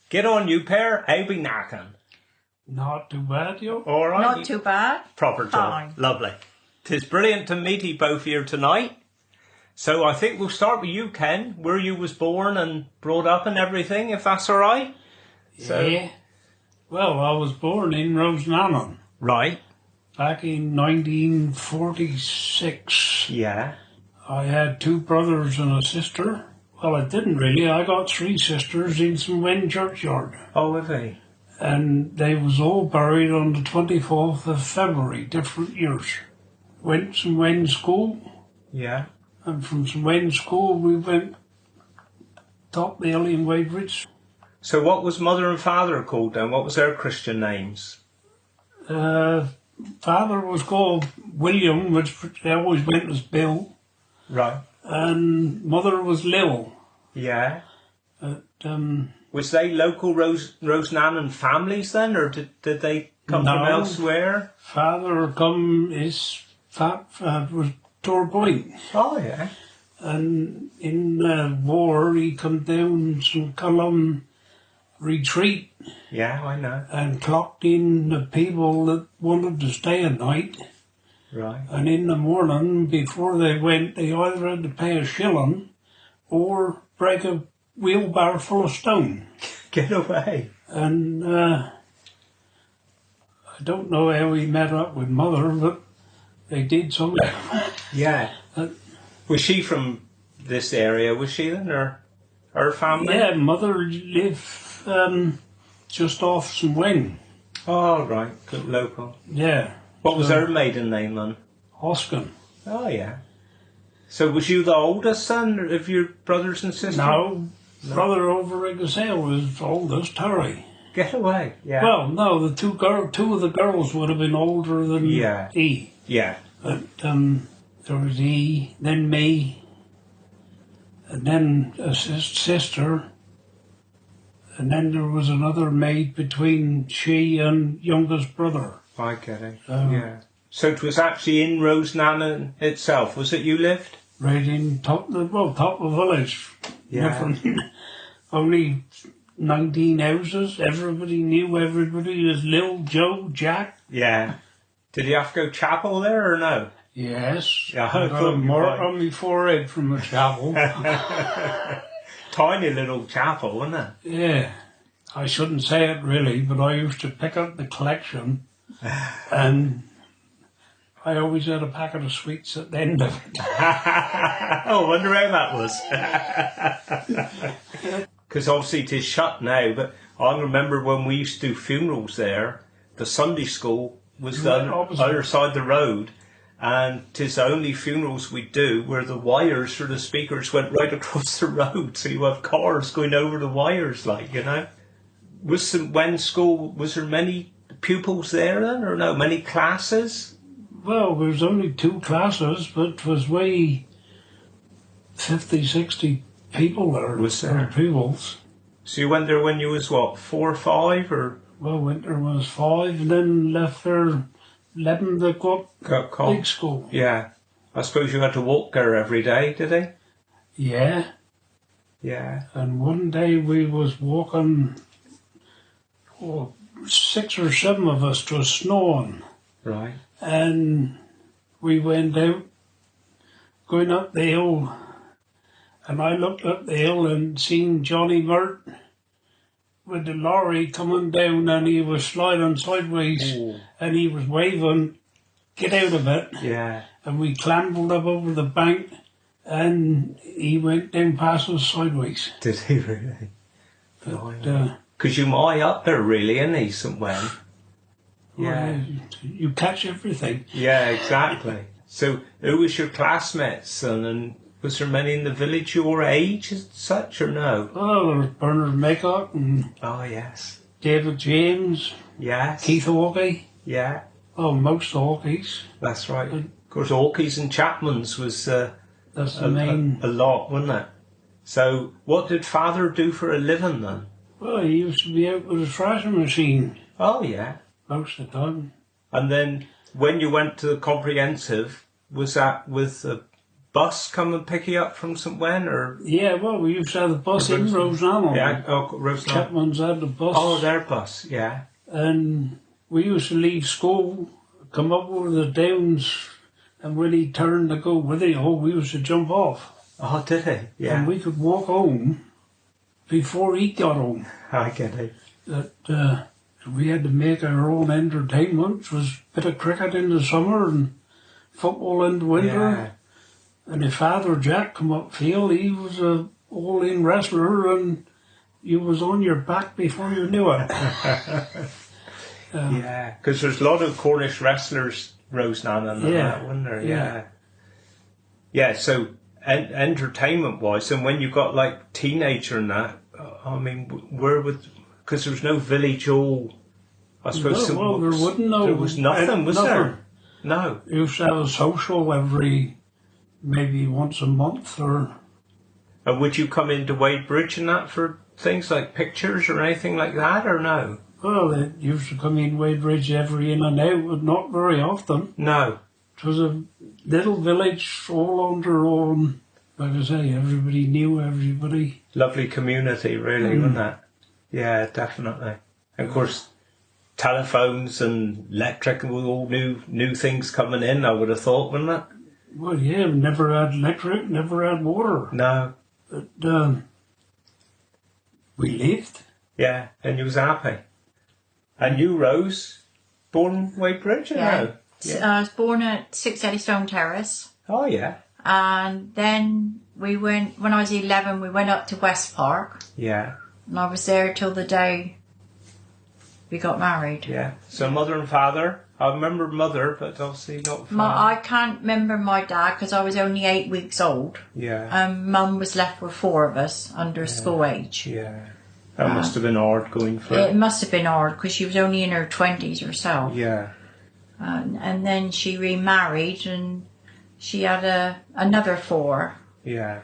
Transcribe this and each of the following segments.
Get on, you pair. I'll be knocking. Not too bad, you. All right. Not too bad. Proper job. Fine. Lovely. 'Tis brilliant to meet you both here tonight. So I think we'll start with you, Ken, where you was born and brought up and everything, if that's all right. Yeah. Well, I was born in Rose Sargent Right. back in 1946. Yeah. I had 2 brothers and a sister. Well, I didn't really. I got 3 sisters in St. Wen churchyard. Oh, have they? And they was all buried on the 24th of February, different years. Went to St. Wen school. Yeah. And from St. Wen school, we went top the hill in Weybridge. So what was mother and father called then? What was their Christian names? Father was called William, which they always went as Bill. Right. And mother was Lil. Yeah. But, Was they local Rose Sargent families then, or did they come No. from elsewhere? father was Torpoint. Oh, yeah. And in the war, he come down some Column retreat Yeah, I know. and clocked in the people that wanted to stay a night. Right. And in the morning, before they went, they either had to pay a shilling or break a wheelbarrow full of stone. Get away. And I don't know how he met up with mother, but they did something. Yeah. Was she from this area, was she then, or her family? Yeah, mother lived just off St. Wen. Oh, right. Good local. Yeah. What was her maiden name then? Hoskin. Oh, yeah. So was you the oldest son of your brothers and sisters? No, brother over at Gazelle was oldest, Terry. Get away. Yeah. Well, no, the two of the girls would have been older than Yeah. E. Yeah. But there was E, then me, and then a sister, and then there was another maid between she and youngest brother. I get it. Yeah. So it was actually in Rose Sargent itself, was it you lived? Right in top of the village. Yeah. Different. Only 19 houses. Everybody knew everybody. There's Lil, Joe, Jack. Yeah. Did you have to go chapel there or no? Yes. Yeah, I got a mark on my forehead from the chapel. Tiny little chapel, wasn't it? Yeah. I shouldn't say it really, but I used to pick up the collection and I always had a packet of sweets at the end of it. Oh, I wonder how that was. Because obviously it is shut now, but I remember when we used to do funerals there, the Sunday school was the other side of the road, and 'tis the only funerals we do where the wires for the speakers went right across the road, so you have cars going over the wires, like, you know. Was St. Wen school, was there many pupils there then, or no, many classes? Well, there was only 2 classes, but it was way 50, 60 people there. Was there? Pupils. So you went there when you was, what, 4 or 5, or? Well, winter was 5, and then left there 11 to go up big school. Yeah. I suppose you had to walk there every day, did they? Yeah. Yeah. And one day we was walking, 6 or 7 of us was snowing. Right. And we went out, going up the hill, and I looked up the hill and seen Johnny Mert with the lorry coming down, and he was sliding sideways. Ooh. And he was waving, get out of it. Yeah. And we clambered up over the bank, and he went down past us sideways. Did he really? But, Because you might up there really, isn't he, St. Wen? Yeah. You catch everything. Yeah, exactly. So who was your classmates, son, and was there many in the village your age as such, or no? Well, there was Bernard Maycock and Oh, yes. David James, Yes. Keith Hawkey. Yeah, Oh, most Hawkeys. that's right. Of course, Hawkeys and Chapman's was That's the main. a lot, wasn't it? So what did Father do for a living then? Well, he used to be out with a thrashing machine Oh, yeah. most of the time. And then when you went to the comprehensive, was that with bus come and pick you up from St. Wen, or? Yeah, well, we used to have the bus in Rosenham. Yeah, Rosenham. Chapman's had the bus. Oh, their bus, yeah. And we used to leave school, come up over the downs, and when he turned to go with it, we used to jump off. Oh, did he? Yeah. And we could walk home before he got home. I get it. That we had to make our own entertainment, which was a bit of cricket in the summer and football in the winter. Yeah. And if Father Jack come upfield, he was a all-in wrestler, and you was on your back before you knew it. Yeah, because there's a lot of Cornish wrestlers, Rosenham and that, wasn't there? Yeah. Yeah, so entertainment-wise, and when you got like teenager and that, I mean, where would, because there was no village hall, I suppose. Well, there wouldn't know. There was nothing, was there? No. You used to have a social maybe once a month, or... And would you come into Wadebridge and that for things like pictures or anything like that, or no? Well, it used to come in Wadebridge every in and out, but not very often. No. It was a little village all on their own. Like I say, everybody knew everybody. Lovely community, really, wasn't it? Yeah, definitely. And of course, telephones and electric and all new things coming in, I would have thought, wouldn't it? Well, yeah, never had electric, never had water. No. But we lived. Yeah, and you was happy. And you, Rose, born Wadebridge, or no? Yeah. I was born at 6 Eddystone Terrace. Oh, yeah. And then we went, when I was 11, we went up to West Park. Yeah. And I was there till the day we got married. Yeah. So mother and father. I remember mother, but obviously not father. I can't remember my dad because I was only 8 weeks old. Yeah. Mum was left with 4 of us under school age. Yeah. That must have been hard going for it. It must have been hard because she was only in her 20s herself. Yeah. And then she remarried and she had another 4. Yeah.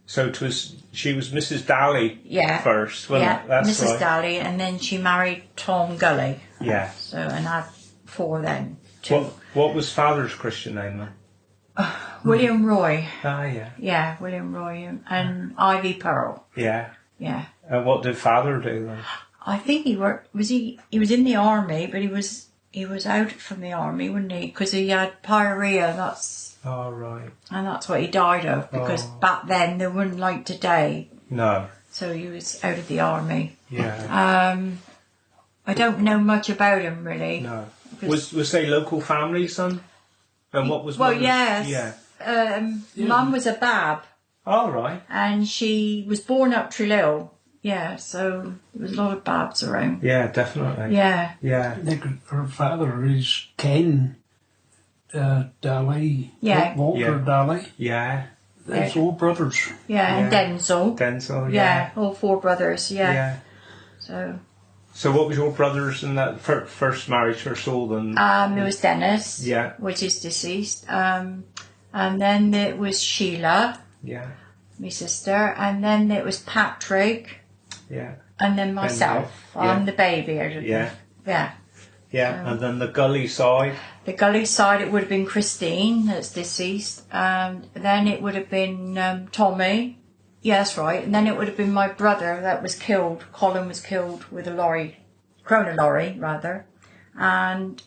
So she was Mrs. Daly first, wasn't it? That's Mrs. Right. Daly, and then she married Tom Gully. Yeah. So, and had 4 then, too. What was father's Christian name then? William Roy. Ah, yeah. Yeah, William Roy and Ivy Pearl. Yeah. Yeah. And what did father do then? I think he was in the army, but he was out from the army, wasn't he? Because he had pyorrhea, Oh, right. And that's what he died of, because back then they weren't like today. No. So he was out of the army. Yeah. I don't know much about him, really. No. Was they local families, then? And what was... Well, mother? yes. Yeah. Mum was a Bab. Oh, right. And she was born up Trelew. Yeah, so there was a lot of Babs around. Yeah, definitely. Yeah. Yeah. I think her father is Ken Daly. Yeah. Walter Daly. Yeah. That's all brothers. Yeah, and Denzel. Denzel, yeah. All 4 brothers, yeah. So what was your brothers in that first marriage, first all then? It was Dennis, which is deceased. And then it was Sheila, my sister. And then it was Patrick. Yeah. And then myself. I'm the baby out of them. Yeah. Yeah, and then the Gully side. The Gully side, it would have been Christine, that's deceased. And then it would have been Tommy. Yeah, that's right. And then it would have been my brother that was killed. Colin was killed with a lorry, Kroner lorry, rather. And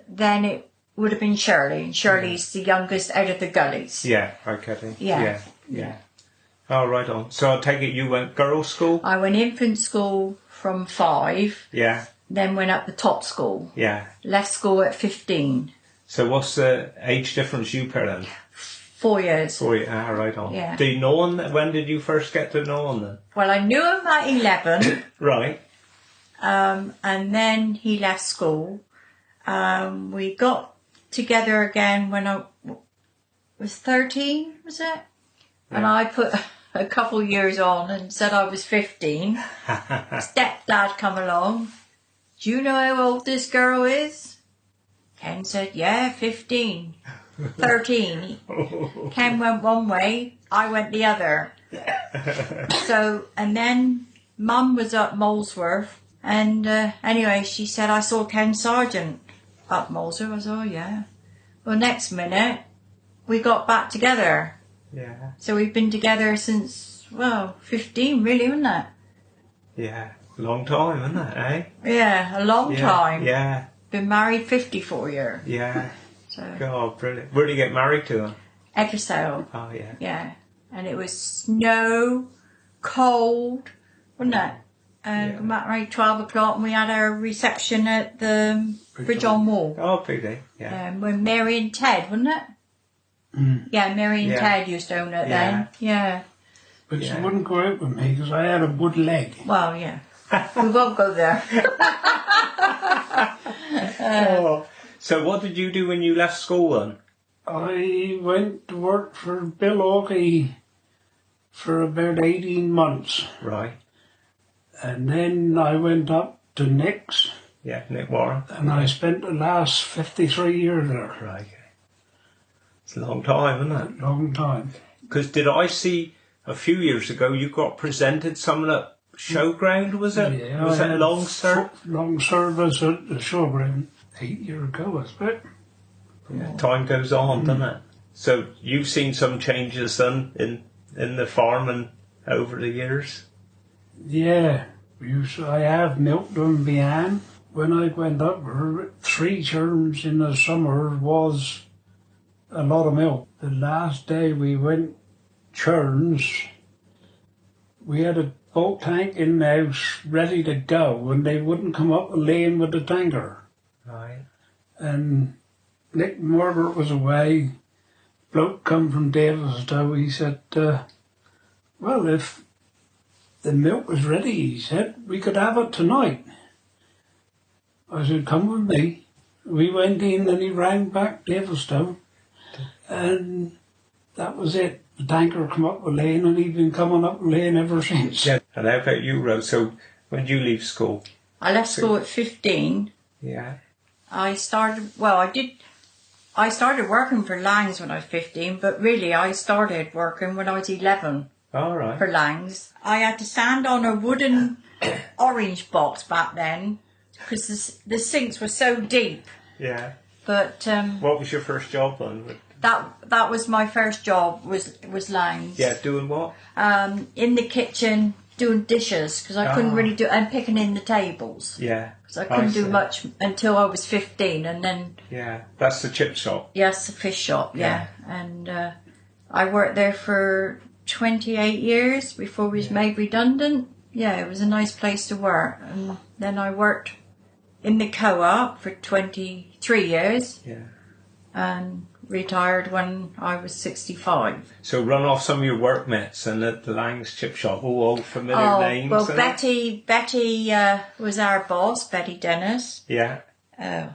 then it would have been Shirley. And Shirley's the youngest out of the Gullys. Yeah, okay. Yeah. Oh, right on. So I take it you went girls' school? I went infant school from 5. Yeah. Then went up the top school. Yeah. Left school at 15. So what's the age difference you pair then? 4 years. 4 years. Ah, right on. Yeah. Do you know him? When did you first get to know him then? Well, I knew him at 11. Right. And then he left school. We got together again when I was 13, was it? Yeah. And I put a couple years on and said I was 15. Stepdad come along. Do you know how old this girl is? Ken said, yeah, 15. 13. Ken went one way, I went the other. So, and then Mum was up Molesworth, and anyway, she said, I saw Ken Sargent up Molesworth. I said, oh yeah. Well, next minute, we got back together. Yeah. So we've been together since, 15 really, isn't it? Yeah. Long time, isn't it, eh? Yeah, a long time. Yeah. Been married 54 years. Yeah. So God, brilliant. Where did you get married to him? Ecclesale. Oh, yeah. Yeah. And it was snow, cold, wasn't it? And Yeah. we got married 12 o'clock and we had our reception at the Bridge on Wall. Oh, pretty. Yeah. When Mary and Ted, wasn't it? Mm. Yeah, Mary and Yeah. Ted used to own it then. Yeah. But Yeah. she wouldn't go out with me because I had a wood leg. Well, yeah. We won't go there. Oh. So what did you do when you left school then? I went to work for Bill Hawkey for about 18 months. Right. And then I went up to Nick's Yeah, Nick Warren. and I spent the last 53 years there. Right. It's a long time, isn't it? Long time. Because did I see a few years ago you got presented some at Showground, was it? Yeah, Was I it had long, sir? long service at the showground 8 years ago, I suppose. Yeah, time goes on, doesn't it? So you've seen some changes then in the farming over the years? Yeah, I have milked them behind. When I went up, 3 terms in the summer was a lot of milk. The last day we went churns, we had a bulk tank in the house ready to go and they wouldn't come up the lane with the tanker. Right. And Nick Margaret was away. Bloke come from Davistow, he said, well, if the milk was ready, he said, we could have it tonight. I said, come with me. We went in and he rang back Davistow and that was it. The tanker come up the lane and he's been coming up the lane ever since. Yeah. And how about you, Rose? So when did you leave school? I left school at 15. Yeah. I started working for Langs when I was 15, but really I started working when I was 11 All right. for Langs. I had to stand on a wooden orange box back then because the sinks were so deep. Yeah. But What was your first job then? that was my first job, was Langs. Yeah, doing what? In the kitchen doing dishes because I couldn't really do, and picking in the tables. Yeah. Because I couldn't do see. much until I was 15, and then Yeah. That's the chip shop. yes, the fish shop, yeah. And I worked there for 28 years before we was made redundant. Yeah, it was a nice place to work. And then I worked in the co-op for 23 years Yeah. and retired when I was 65. So run off some of your workmates and at the Lang's chip shop, all familiar names. Well, and Betty was our boss, Betty Dennis. Yeah. Oh,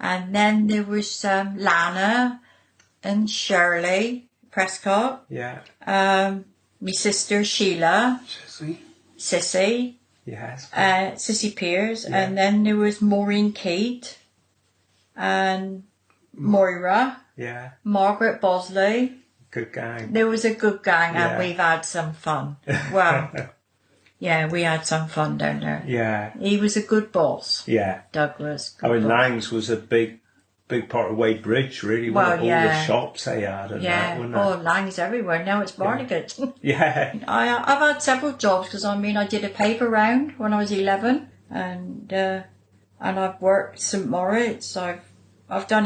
and then there was Lana and Shirley Prescott. Yeah. My sister Sheila, See? Sissy, Yes. Sissy Pierce, Yeah. and then there was Maureen Keat and Moira, Yeah. Margaret Bosley. Good gang. There was a good gang, Yeah. and we've had some fun. Well, yeah, we had some fun down there. Yeah. He was a good boss, Yeah. Douglas. I good mean, boss. Lang's was a big part of Wade Bridge, really. Well, all yeah. the shops they had and that, Yeah, wasn't oh, Lang's everywhere. Now it's Barnegat. it? Yeah. I've had several jobs because I did a paper round when I was 11, and I've worked St Moritz. I've done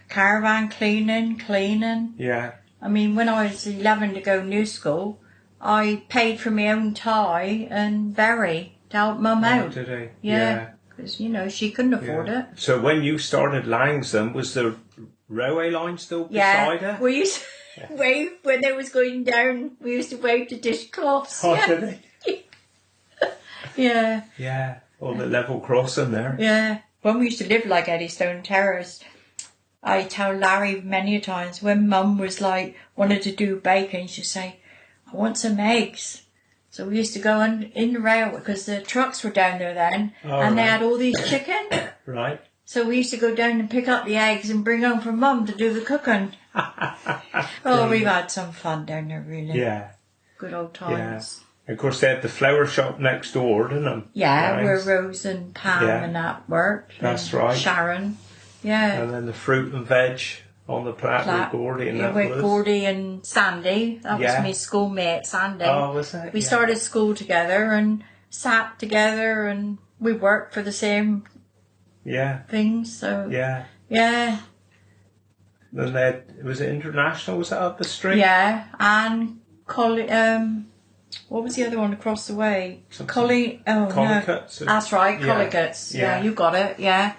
caravan cleaning. Yeah. I mean, when I was 11 to go new school, I paid for my own tie and berry to help Mum Oh, out. did he? Yeah, because she couldn't afford it. So when you started Lang's then, was the railway line still beside Yeah, it? we used to wave when they was going down. We used to wave the dishcloths. Oh, Yeah. did he? Yeah, Yeah. On the level crossing there. yeah. When we used to live like Eddystone Terrace, I tell Larry many times when Mum was wanted to do bacon, she'd say, I want some eggs. So we used to go in the rail because the trucks were down there then, and they had all these chicken. Right. So we used to go down and pick up the eggs and bring home for Mum to do the cooking. Oh, we've had some fun down there, really. Yeah. Good old times. Of course, they had the flower shop next door, didn't they? Yeah, Lang's. where Rose and Pam Yeah. and that worked. That's and right. Sharon. Yeah. And then the fruit and veg On the Platte with Gordy and that with was? Gordy and Sandy. That was my schoolmate, Sandy. Oh, was that? We started school together and sat together and we worked for the same things. So Yeah. And then, was it International? Was that up the street? Yeah, and what was the other one across the way? Collicuts? That's right, Collicuts. Yeah, you got it. Yeah.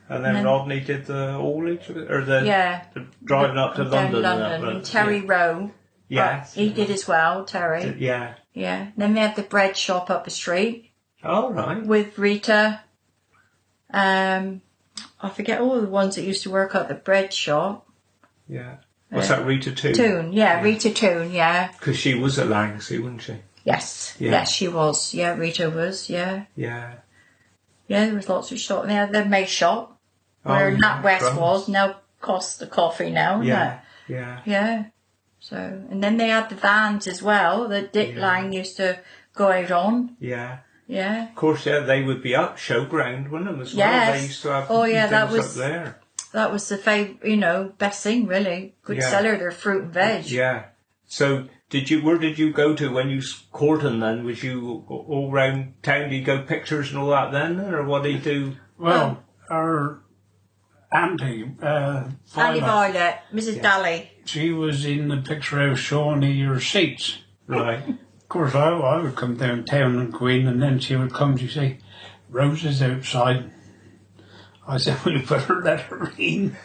And then Rodney did the haulage, or the driving up to London. And Terry Rowe. Yes. He did as well, Terry. Yeah. Yeah. Then we had the bread shop up the street. Oh, right. With Rita. I forget all the ones that used to work at the bread shop. Yeah. What's that, Rita Toon? Toon, Rita Toon, Because she was at Langsea, wasn't she? Yes. Yes, she was. Yeah, Rita was, Yeah, there was lots of shops. They had the May shop. Where Nat West was, now Costa Coffee now, isn't it? Yeah. So, and then they had the vans as well that Dick Lang used to go out on. Yeah. Of course, they would be up showground, wouldn't they, as well? They used to have things up there. That was the best thing, really. Good seller, their fruit and veg. Yeah. So, where did you go to when you courting then? Was you all round town? Did you go pictures and all that then? Or what did you do? Well, our Auntie Violet, Mrs. Daly. She was in the picture house showing me your seats. Right. Of course, I would come downtown and go in, and then she would come, she'd say, Rose is outside. I said, well, you better let her in.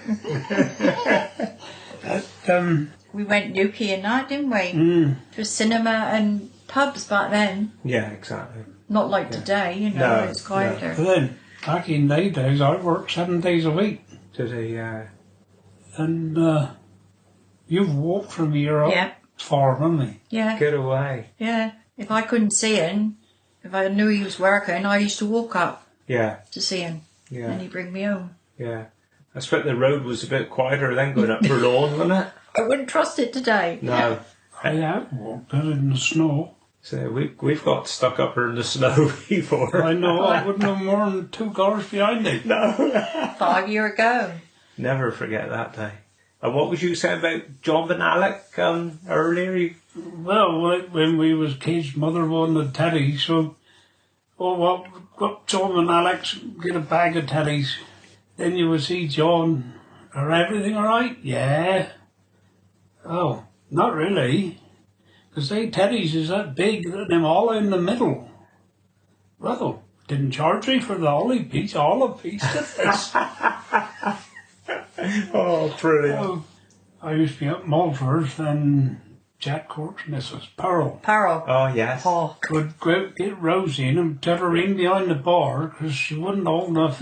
We went Newquay and that, didn't we? To cinema and pubs back then. Yeah, exactly. Not like today, it's quieter. But then, back in those days, I worked 7 days a week. And you've walked from here up far, haven't you? Yeah. Get away. Yeah. If I couldn't see him, if I knew he was working, I used to walk up to see him. Yeah. And he'd bring me home. Yeah. I expect the road was a bit quieter then going up Burlawn, wasn't it? I wouldn't trust it today. No. I have walked it in the snow. So we've got stuck up here in the snow before. I know, I wouldn't have more than 2 cars behind me. No. 5 years ago. Never forget that day. And what was you saying about John Van Alec earlier? Well, when we was kids, Mother wanted teddy, so got John Van Alex, get a bag of teddies. Then you would see John, are everything all right? Yeah. Oh, not really. Because they teddies is that big, them all in the middle. Well, didn't charge me for the olive piece. Oh, brilliant. So, I used to be at Malvers and Jack Cork's Mrs. Pearl. Oh, yes. Would go out, get Rosie in and tell her in behind the bar because she wasn't old enough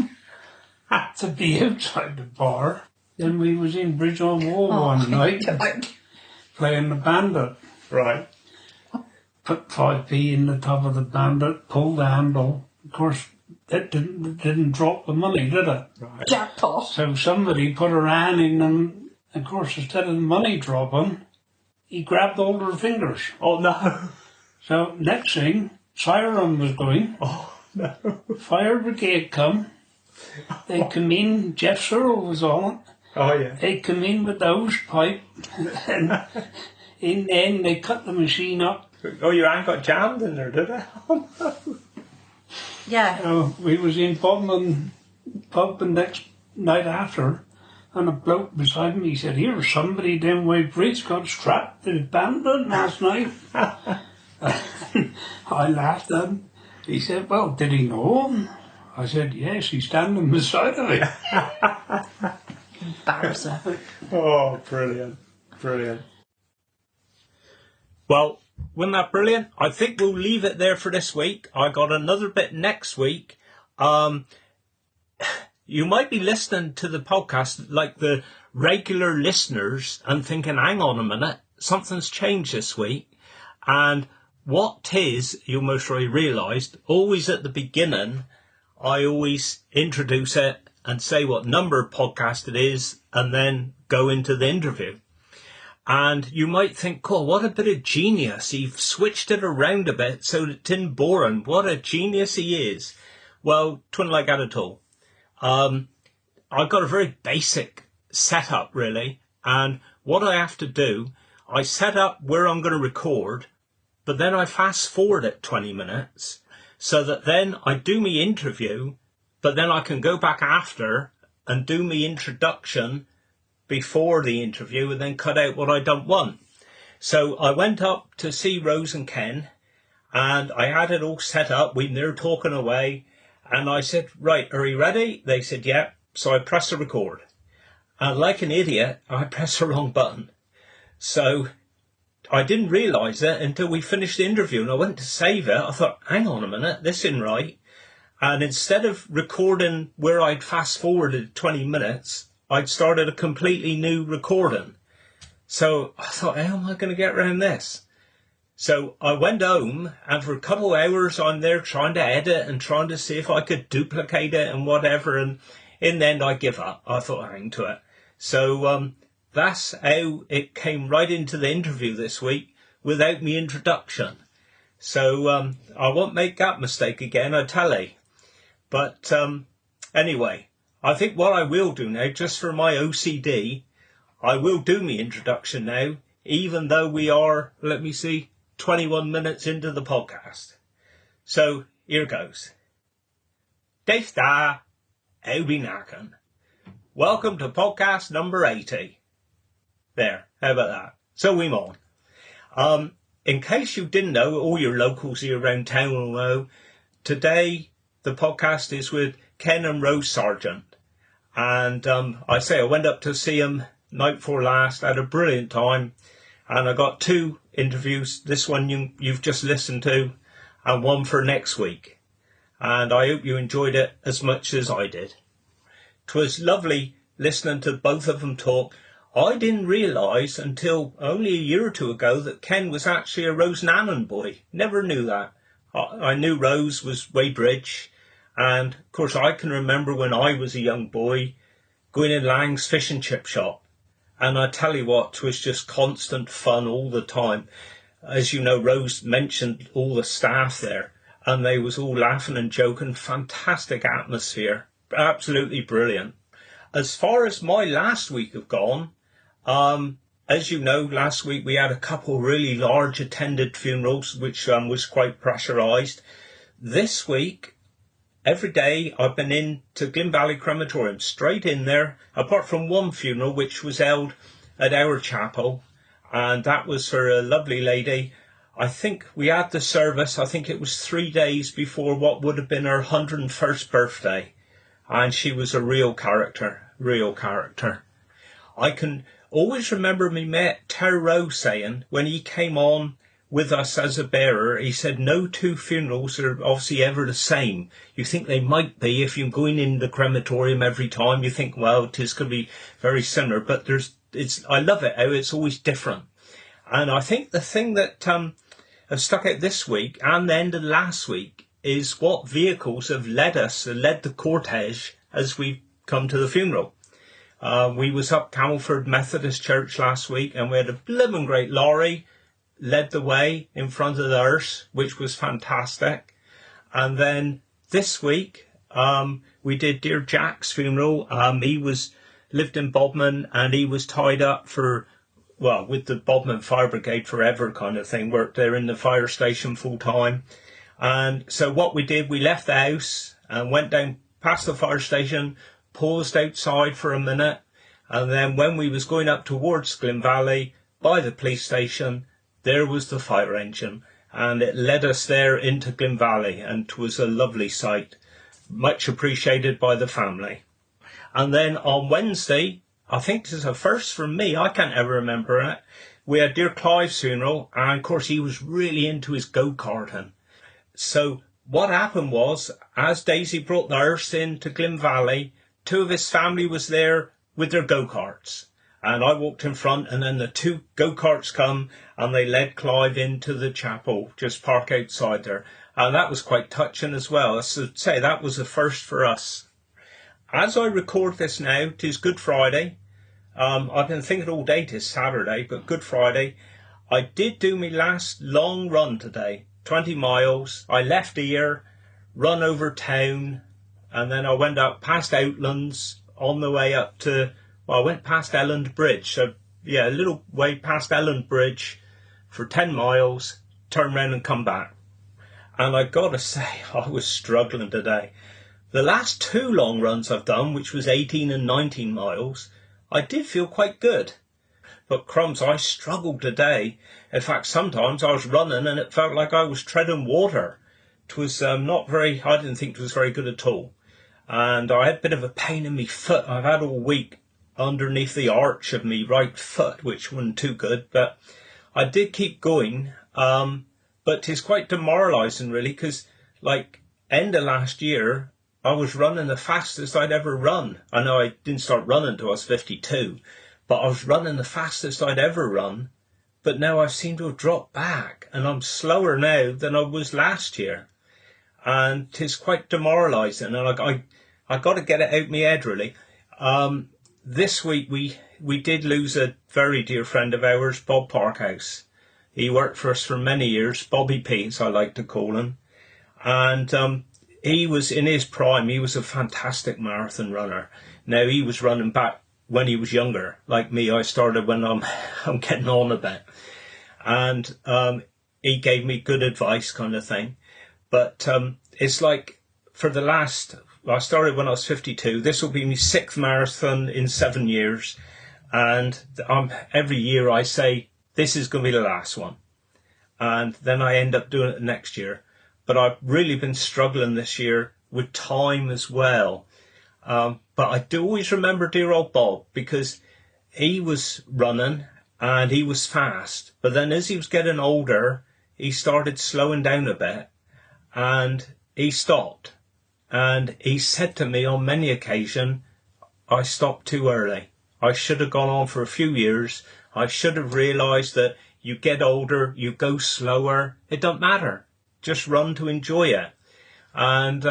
to be outside the bar. Then we was in Bridge on Wall one night playing the bandit. Right. Put 5p in the top of the bandit, pull the handle. Of course, that didn't drop the money, did it? Right. Jackpot. So somebody put her hand in them. Of course, instead of the money dropping, he grabbed all her fingers. Oh, no. So next thing, siren was going. Oh, no. Fire brigade come. They come in. Jeff Searle was on it. Oh, yeah. They come in with the hose pipe. And in the end, they cut the machine up. Oh, your hand got jammed in there, did it? Oh, no. Yeah. We was in pub the next night after, and a bloke beside me said, "Here, somebody them way Brits got strapped to the bandit last night." I laughed at him. He said, "Well, did he know him?" I said, "Yes, he's standing beside of me." Embarrassing. Oh, brilliant. Brilliant. Well, wasn't that brilliant? I think we'll leave it there for this week. I got another bit next week. You might be listening to the podcast like the regular listeners and thinking, hang on a minute, something's changed this week. And what 'tis, you most already realised, always at the beginning, I always introduce it and say what number of podcast it is and then go into the interview. And you might think, "Cool, what a bit of genius. He's switched it around a bit so that it isn't boring. What a genius he is." Well, twin like that at all. I've got a very basic setup really, and what I have to do, I set up where I'm going to record, but then I fast forward it 20 minutes so that then I do my interview, but then I can go back after and do my introduction before the interview and then cut out what I don't want. So I went up to see Rose and Ken, and I had it all set up. We were talking away, and I said, right, are you ready? They said, yeah. So I pressed the record. And like an idiot, I pressed the wrong button. So I didn't realise it until we finished the interview, and I went to save it. I thought, hang on a minute, this isn't right. And instead of recording where I'd fast forwarded 20 minutes, I'd started a completely new recording. So I thought, how am I going to get around this? So I went home, and for a couple of hours I'm there trying to edit and trying to see if I could duplicate it and whatever. And in the end I give up. I thought, hang to it. So that's how it came right into the interview this week without me introduction. So I won't make that mistake again, I tell you. But anyway, I think what I will do now, just for my OCD, I will do my introduction now, even though we are, let me see, 21 minutes into the podcast. So here goes. Dave da, Obi Nakan. Welcome to podcast number 80. There, how about that? So we on. In case you didn't know, all your locals here around town will know, today the podcast is with Ken and Rose Sargent. And I went up to see them night before last, had a brilliant time. And I got 2 interviews, this one you've just listened to, and one for next week. And I hope you enjoyed it as much as I did. 'Twas lovely listening to both of them talk. I didn't realise until only a year or 2 ago that Ken was actually a Rose Nanan boy. Never knew that. I knew Rose was Weybridge, and of course I can remember when I was a young boy going in Lang's fish and chip shop. And I tell you what, 'twas just constant fun all the time. As you know, Rose mentioned all the staff there, and they was all laughing and joking. Fantastic atmosphere. Absolutely brilliant. As far as my last week have gone, as you know, last week we had a couple really large attended funerals, which was quite pressurised. This week, every day I've been in to Glyn Valley Crematorium, straight in there, apart from one funeral which was held at our chapel, and that was for a lovely lady. I think we had the service, I think it was 3 days before what would have been her 101st birthday, and she was a real character. I can always remember me mate Terry Rowe saying, when he came on with us as a bearer, he said no 2 funerals are obviously ever the same. You think they might be if you're going in the crematorium every time. You think, well, it is going to be very similar, but I love it how it's always different. And I think the thing that have stuck out this week and the end of last week is what vehicles have led the cortege as we've come to the funeral. We was up Camelford Methodist Church last week, and we had a blooming great lorry led the way in front of the hearse, which was fantastic. And then this week, we did Dear Jack's funeral. He lived in Bodmin, and he was tied up with the Bodmin Fire Brigade forever kind of thing, worked there in the fire station full time. And so what we did, we left the house and went down past the fire station, paused outside for a minute, and then when we was going up towards Glyn Valley by the police station, there was the fire engine, and it led us there into Glyn Valley, and it was a lovely sight, much appreciated by the family. And then on Wednesday, I think this is a first for me, I can't ever remember it, we had Dear Clive's funeral, and of course he was really into his go-karting. So what happened was, as Daisy brought the hearse into Glyn Valley, 2 of his family was there with their go-karts. And I walked in front, and then the 2 go-karts come, and they led Clive into the chapel, just park outside there. And that was quite touching as well. As I say, that was a first for us. As I record this now, 'tis Good Friday. I've been thinking all day 'tis Saturday, but Good Friday. I did do my last long run today, 20 miles. I left here, run over town, and then I went up past Outlands on the way up to Well, I went past Elland Bridge, so yeah, a little way past Elland Bridge for 10 miles, turn round and come back. And I gotta say, I was struggling today. The last 2 long runs I've done, which was 18 and 19 miles, I did feel quite good. But crumbs, I struggled today. In fact, sometimes I was running and it felt like I was treading water. It was I didn't think it was very good at all. And I had a bit of a pain in my foot. I've had all week underneath the arch of my right foot, which wasn't too good. But I did keep going. But it's quite demoralising, really, because, like, end of last year, I was running the fastest I'd ever run. I know I didn't start running until I was 52, but I was running the fastest I'd ever run. But now I seem to have dropped back, and I'm slower now than I was last year. And 'tis quite demoralising, and I got to get it out my head, really. This week we did lose a very dear friend of ours, Bob Parkhouse. He worked for us for many years, Bobby P, as I like to call him. And he was in his prime. He was a fantastic marathon runner. Now, he was running back when he was younger. Like me, I started when I'm getting on a bit. And he gave me good advice, kind of thing. But it's like I started when I was 52. This will be my 6th marathon in 7 years. And every year I say, this is going to be the last one. And then I end up doing it next year. But I've really been struggling this year with time as well. But I do always remember dear old Bob, because he was running and he was fast. But then as he was getting older, he started slowing down a bit and he stopped. And he said to me on many occasions, I stopped too early. I should have gone on for a few years. I should have realised that you get older, you go slower. It don't matter. Just run to enjoy it. And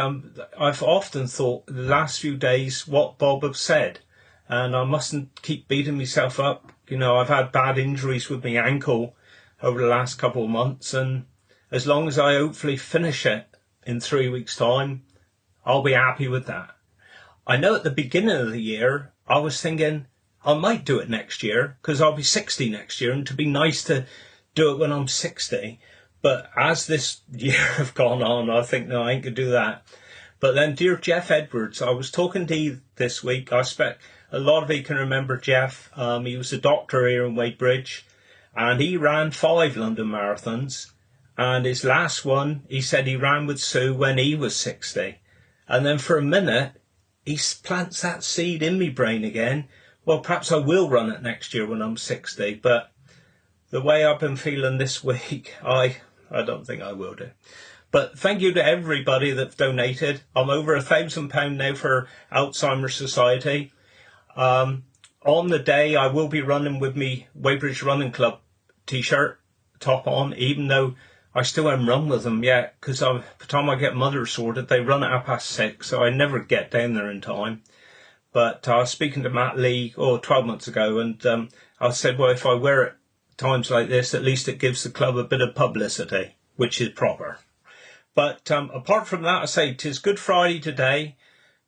I've often thought the last few days what Bob have said. And I mustn't keep beating myself up. You know, I've had bad injuries with my ankle over the last couple of months. And as long as I hopefully finish it in 3 weeks' time, I'll be happy with that. I know at the beginning of the year, I was thinking, I might do it next year because I'll be 60 next year, and it'd be nice to do it when I'm 60. But as this year have gone on, I think, no, I ain't going to do that. But then, dear Jeff Edwards, I was talking to you this week. I expect a lot of you can remember Jeff. He was a doctor here in Wadebridge, and he ran 5 London marathons. And his last one, he said he ran with Sue when he was 60. And then for a minute, he plants that seed in me brain again. Well, perhaps I will run it next year when I'm 60, but the way I've been feeling this week, I don't think I will do. But thank you to everybody that's donated. I'm over £1,000 now for Alzheimer's Society. On the day, I will be running with me Wadebridge Running Club t-shirt, top on, even though I still haven't run with them yet, because by the time I get mother sorted, they run at 6:30, so I never get down there in time. But I was speaking to Matt Lee 12 months ago, and I said, well, if I wear it times like this, at least it gives the club a bit of publicity, which is proper. But apart from that, I say, 'tis Good Friday today.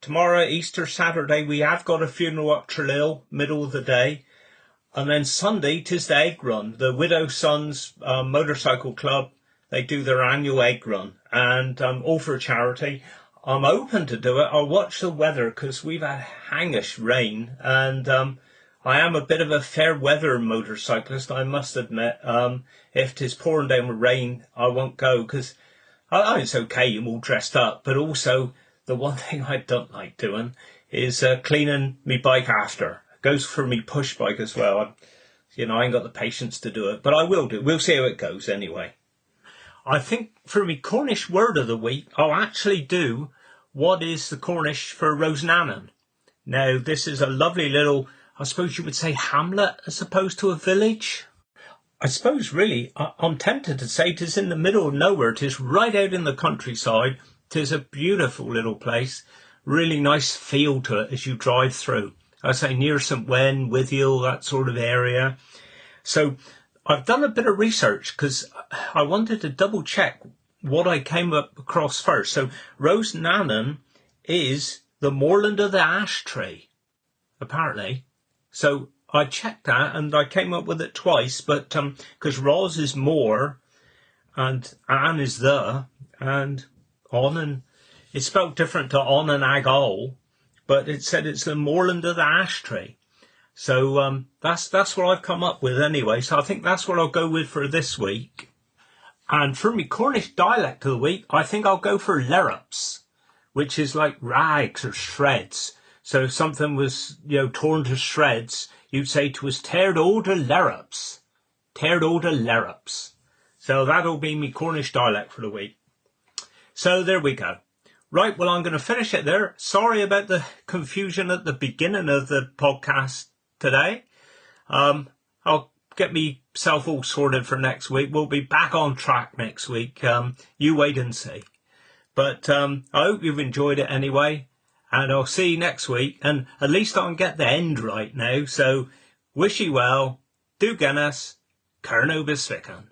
Tomorrow, Easter Saturday, we have got a funeral at Trelew, middle of the day. And then Sunday, 'tis the egg run. The Widow Sons Motorcycle Club, they do their annual egg run, and all for charity. I'm open to do it. I'll watch the weather because we've had hangish rain, and I am a bit of a fair weather motorcyclist, I must admit. If 'tis pouring down with rain, I won't go because it's okay, I'm all dressed up, but also the one thing I don't like doing is cleaning me bike after. It goes for me push bike as well. I ain't got the patience to do it, but I will do. We'll see how it goes anyway. I think for me Cornish word of the week, I'll actually do what is the Cornish for Rosenannan. Now, this is a lovely little, I suppose you would say, hamlet as opposed to a village. I suppose, really, I'm tempted to say 'tis in the middle of nowhere. 'Tis right out in the countryside. 'Tis a beautiful little place. Really nice feel to it as you drive through. I say near St Wen, Withiel, that sort of area. So I've done a bit of research because I wanted to double check what I came up across first. So Rosenannan is the moorland of the ash tree, apparently. So I checked that and I came up with it twice, but because Ros is more and Anne is the, and on, and it's spelled different to on and agol, but it said it's the moorland of the ash tree. So that's what I've come up with anyway. So I think that's what I'll go with for this week. And for me Cornish dialect of the week, I think I'll go for lerrups, which is like rags or shreds. So if something was, torn to shreds, you'd say 'twas teared all to lerrups. Teared all to lerrups. So that'll be me Cornish dialect for the week. So there we go. Right, well, I'm going to finish it there. Sorry about the confusion at the beginning of the podcast today. I'll get myself all sorted for next week. We'll be back on track next week. You wait and see. But I hope you've enjoyed it anyway. And I'll see you next week. And at least I can get the end right now. So wish you well. Do Guinness. Kerno Bisvican.